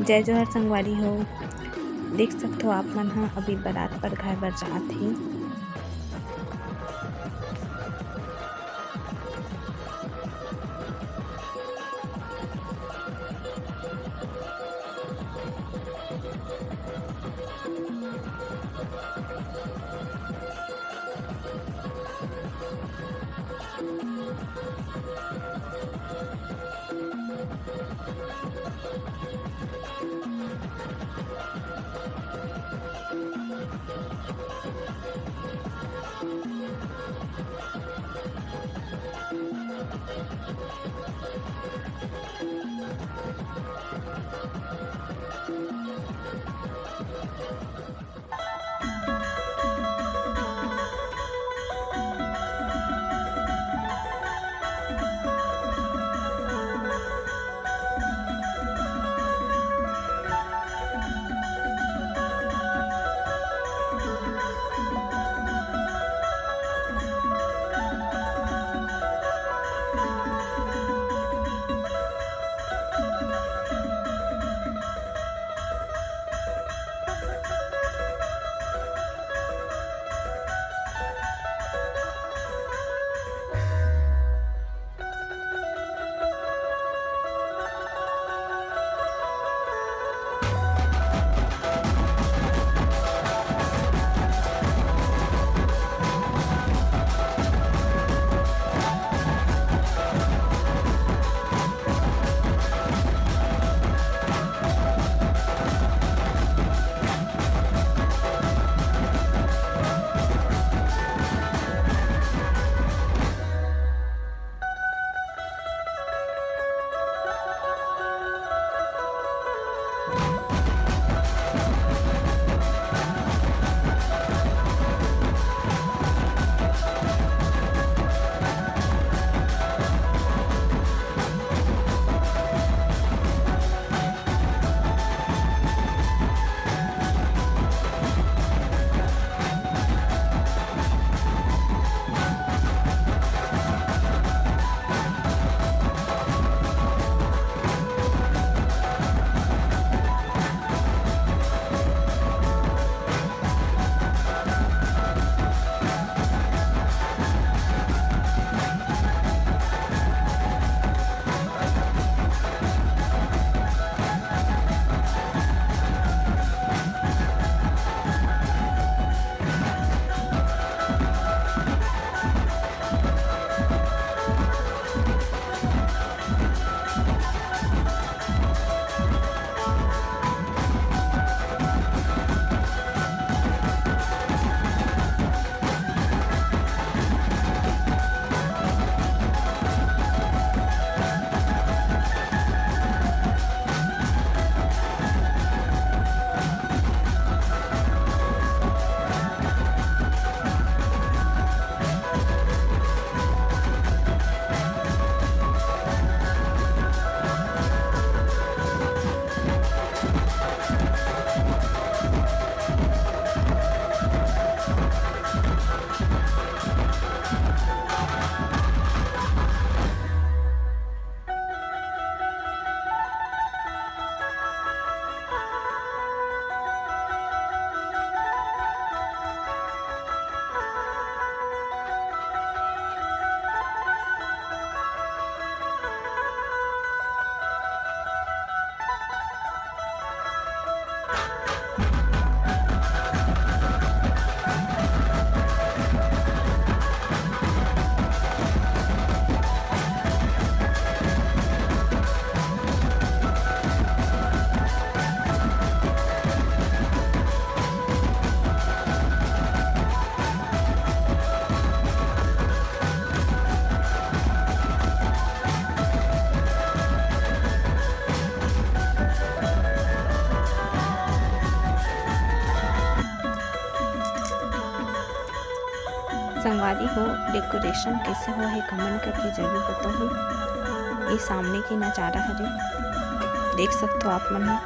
जय जोहर संगवारी हो। देख सकते हो आप मन ह अभी बारात पर घर बर जात हे। संगवारी हो, डेकोरेशन कैसे हो हे कमेंट करके जरूर बताओ। ये सामने के नज़ारा हरे, देख सकते हो आप मन ह।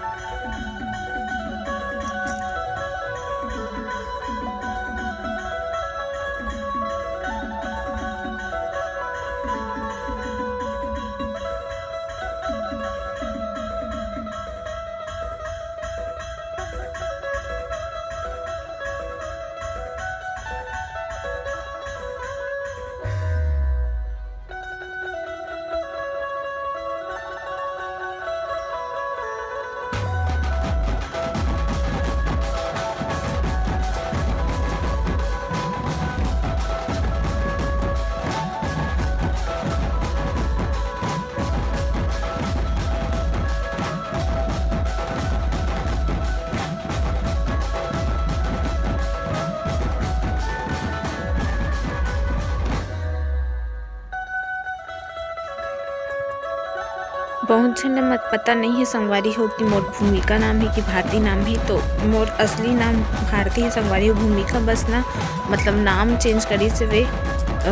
बहुत झन मत पता नहीं है संगवारी हो कि मोर भूमिका नाम है कि भारती नाम है। तो मोर असली नाम भारती है, संगवारी हो भूमिका बस ना मतलब नाम चेंज करी से वे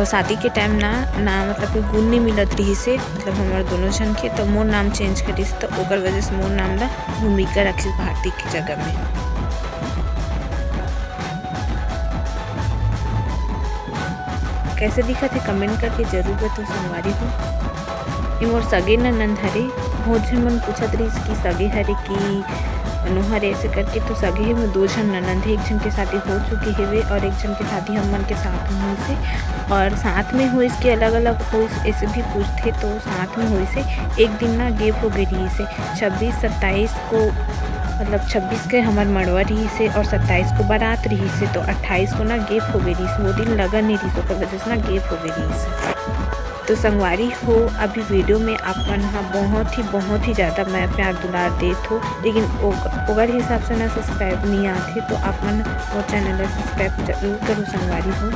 शादी के टाइम ना मतलब कोई गुण नहीं मिलत रही से, मतलब हमारे दोनों जन के। तो मोर नाम चेंज करीस तो ओकर वजह से मोर नाम ला भूमिका रखी भारती की जगह में। कैसे दिखा थे कमेंट करके जरूर बताओ संगवारी हो। ये मोर सगे ननद हरे। बहुत झन मन पूछत रही कि सगे हरे कि अनुहर ऐसे करके। तो सगे है में 2 जन ननद है, एक जन के शादी हो चुकी है वे और एक जन की शादी हम मन के साथ में हुई से। और साथ में हुई इसके अलग अलग हुई ऐसे भी पूछते तो साथ में हुई से एक दिन ना गेप हो गई रही से 26-27 को, मतलब 26 के हमार मड़वा रही से और 27 को बारात रही से। तो 28 को ना गेप हो गई रही से, वो दिन लगन नहीं रही तो वजह से ना गेप हो गई रही से। तो संगवारी हो अभी वीडियो में आप मन हाँ बहुत ही ज़्यादा मैं प्यार दुलार देत हो, लेकिन ओकर हिसाब से ना सब्सक्राइब नहीं आते। तो आप मन वो चैनल सब्सक्राइब जरूर करो संगवारी हो।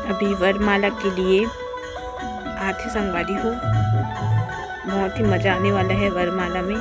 अभी वरमाला के लिए आते संगवारी हो, बहुत ही मज़ा आने वाला है वरमाला में।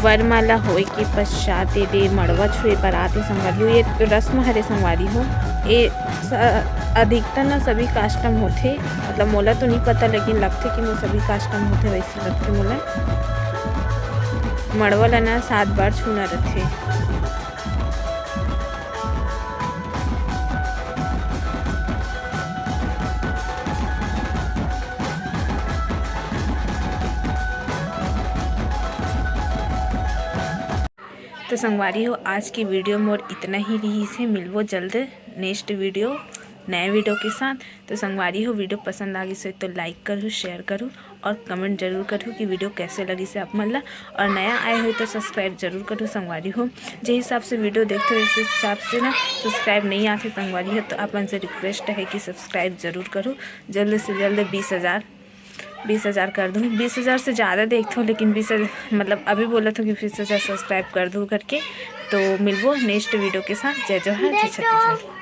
वरमाला होए के पश्चात दे मड़वा छुए बराती संगवारी हो, ये रस्म हरे संगवारी हो। ये अधिकतर ना सभी कास्टम होते, मतलब मोला तो नहीं पता लेकिन लगते कि वो सभी कास्टम होते वैसे लगते मोला। मड़वा ला ना 7 बार छूना रहते। तो संगवारी हो आज की वीडियो मोर इतना ही रही से मिलवो जल्द नेक्स्ट वीडियो नए वीडियो के साथ। तो संगवारी हो वीडियो पसंद आ गई से तो लाइक करूँ, शेयर करूँ और कमेंट जरूर करूँ कि वीडियो कैसे लगी से आप मन ला। और नया आए हो तो सब्सक्राइब जरूर करूँ संगवारी हो। जिस हिसाब से वीडियो देखते हो इस हिसाब से ना सब्सक्राइब नहीं आते संगवारी हो, तो आप से रिक्वेस्ट है कि सब्सक्राइब जरूर करूँ। जल्द से जल्द 20,000 कर दूँ। 20,000 से ज़्यादा देखते हो लेकिन 20,000 मतलब अभी बोला था कि 20,000 सब्सक्राइब कर दूँ करके। तो मिलवो नेक्स्ट वीडियो के साथ। जय जोहार, जय छत्तीसगढ़।